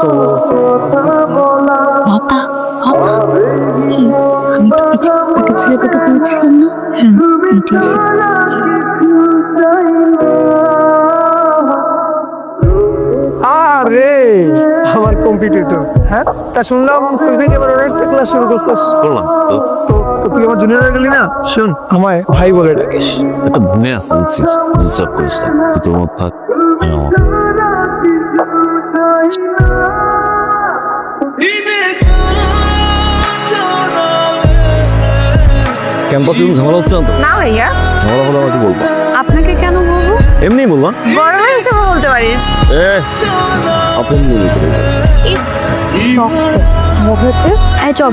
করতেছো? লতা লতা কি আমি তো কিছু আগে ছেলে কথা বলছিলাম না? হ্যাঁ এইটাই সে। আরে আমার কম্পিটিটর, হ্যাঁ তা শুনলাম তুই নাকি এবার অনার্সে ক্লাস শুরু করছিস। করলাম তো। তো তো তুই আমার জুনিয়র হয়ে গেলি না। শুন, আমায় ভাই বলে ডাকিস। একটা ঘুমে আসছে বুঝছিস, ডিস্টার্ব করিস না। তুই তোর মত থাক, আমি আমার। ক্যাম্পাসে কোনো ঝামেলা হচ্ছে না তো? না ভাইয়া, ঝামেলা হলে আমাকে বলবা। আপনাকে কেন বলবো? এমনি বলবা। বড় ভাই হিসেবে বলতে পারিস। আপন বলি করে। শক্ত মুখ হচ্ছে। এই চপ।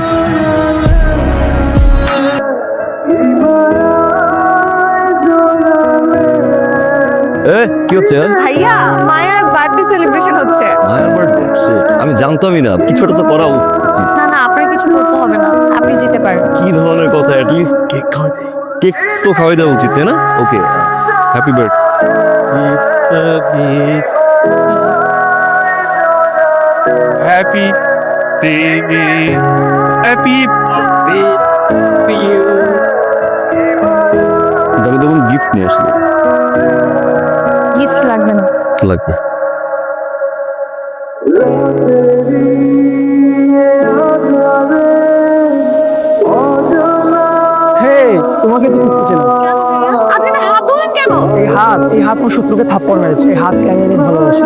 কি হচ্ছে? ভাইয়া, মায়ের বার্থডে সেলিব্রেশন হচ্ছে। মায়ের বার্থডে? আমি জানতামই না, কিছু একটা তো করা উচিত। না না, আপনার কিছু করতে হবে না, আপনি যেতে পারেন। কি ধরনের কথা? অ্যাটলিস্ট কেক খাওয়াই দে। কেক তো খাওয়াই দেওয়া উচিত, তাই না? Okay, happy birthday. Happy day, happy day to you. আমি তখন গিফট নিয়ে আসলি। গিফট লাগবে না। লাগবে। হে, তোমাকে তো বুঝতেছি না। কেন ভাইয়া? আপনি আমার হাত ধরলেন কেন? এই হাত আমার শত্রুকে থাপ্পড় মেরেছে। এই হাত কেন আমি ভালোবাসি।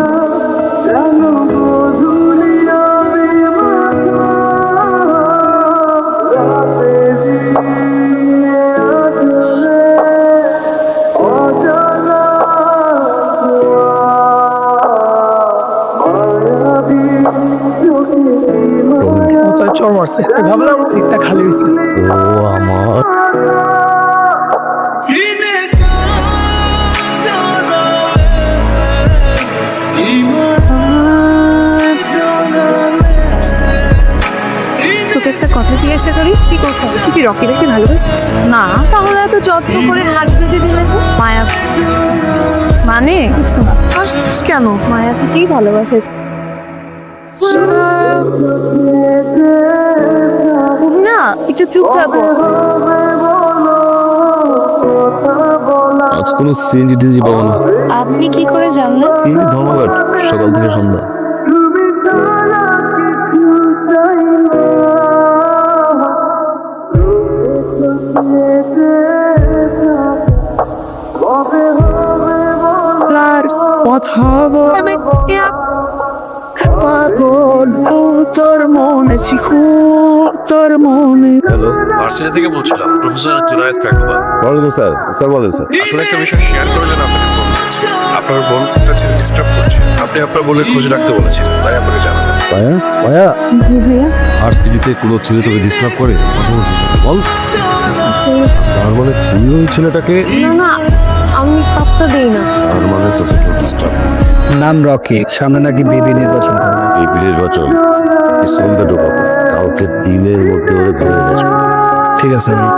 মাথায় চড় মারছে। আমি ভাবলাম সিটটা খালি হয়েছে। ও আমার তোকে একটা কথা জিজ্ঞাসা করি, কি কথা? তুই কি রকি দেখে ভালোবাসিস? না, তাহলে এত যত্ন করে হাত ধুতে দিলে তো? মায়া মানে কিছু না। আসছিস কেন? মায়া থেকেই ভালোবাসে। তুমি না একটু চুপ থাকো। আজ কোনো সিএনজি টিএনজি পাবো না। আপনি কি করে জানলেন? সিএনজি ধর্মঘট সকাল থেকে সন্ধ্যা। কথা বলে পাগল তোর মনে ছিখু তোর মনে। হ্যালো, ভার্সিটি থেকে বলছিলাম, প্রফেসর জুনায়েদ কাকুবা। সালামালাইকুম স্যার। স্যার বলেন স্যার। আসলে একটা বিষয় শেয়ার করার জন্য আপনাকে ফোন করেছি। আপনার বোন একটা ছেলে ডিস্টার্ব করছে। আপনি আপনার বোনের খোঁজ রাখতে বলেছিলেন, তাই আপনাকে জানালাম। মায়া মায়া, জি ভাইয়া। আর সিটিতে কোনো ছেলে তোকে ডিস্টার্ব করে? কথা বলছিস না, বল। তার মানে তুই ওই ছেলেটাকে? না না, আমি পাত্তা দিই না। তার মানে তোকে কেউ ডিস্টার্ব করে। নাম রকি, সামনে নাকি বিবি নির্বাচন করবে। এই নির্বাচন সন্ধ্যা ঢোকাবো, কাউকে দিনের মধ্যে ওরে ধরে আসবো। ঠিক আছে ভাই।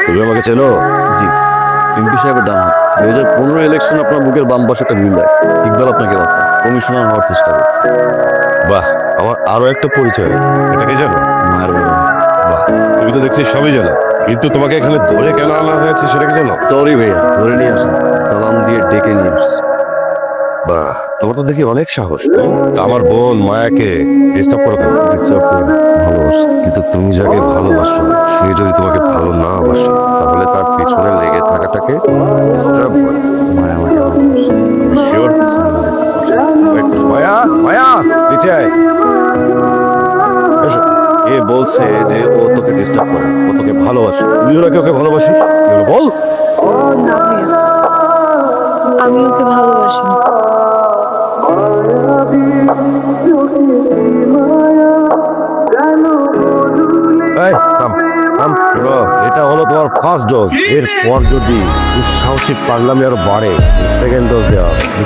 তুমি আমাকে চেনো? জি। এমপি সাহেবের ডান হাত। 2015 ইলেকশন আপনার বুকের বাম পাশে একটা মিল দেয়। ইকবাল আপনাকে বাঁচায়, কমিশনার হওয়ার চেষ্টা করছে। বাহ, আমার আরো একটা পরিচয় আছে। এটা কি জানো? মায়ের বড় ভাই। বাহ, তুমি তো দেখছি সবই জানো, কিন্তু তোমাকে এখানে ধরে কেন আনা হয়েছে সেটা কি জানো? সরি ভাইয়া, ধরে নিয়ে আসেন, সালাম দিয়ে ডেকে নিয়ে আসছি। বাহ, তোমার তো দেখি অনেক সাহস। তা আমার বোন মায়াকে ডিস্টার্ব করো কেন? ডিস্টার্ব করে ভালোবাসি। কিন্তু তুমি যাকে ভালোবাসো সে যদি তোমাকে ভালো না বাসে, তাহলে তার পিছনে লেগে থাকাটাকে ডিস্টার্ব করে। মায়া আমাকে ভালোবাসে। শিওর? মায়া, মায়া, নিচে আয়। এসো। এ বলছে যে ও তোকে ডিস্টার্ব করে, ও তোকে ভালোবাসে। তুমিও নাকি ওকে ভালোবাসিস? কি হলো বল? না ভাইয়া, আমি ওকে ভালোবাসি না। এই থাম থাম, শোনো, এটা হলো তোমার ফার্স্ট ডোজ। এরপর যদি দুঃসাহসিক পাগলামি আরো বাড়ে, সেকেন্ড ডোজ দেওয়া হবে।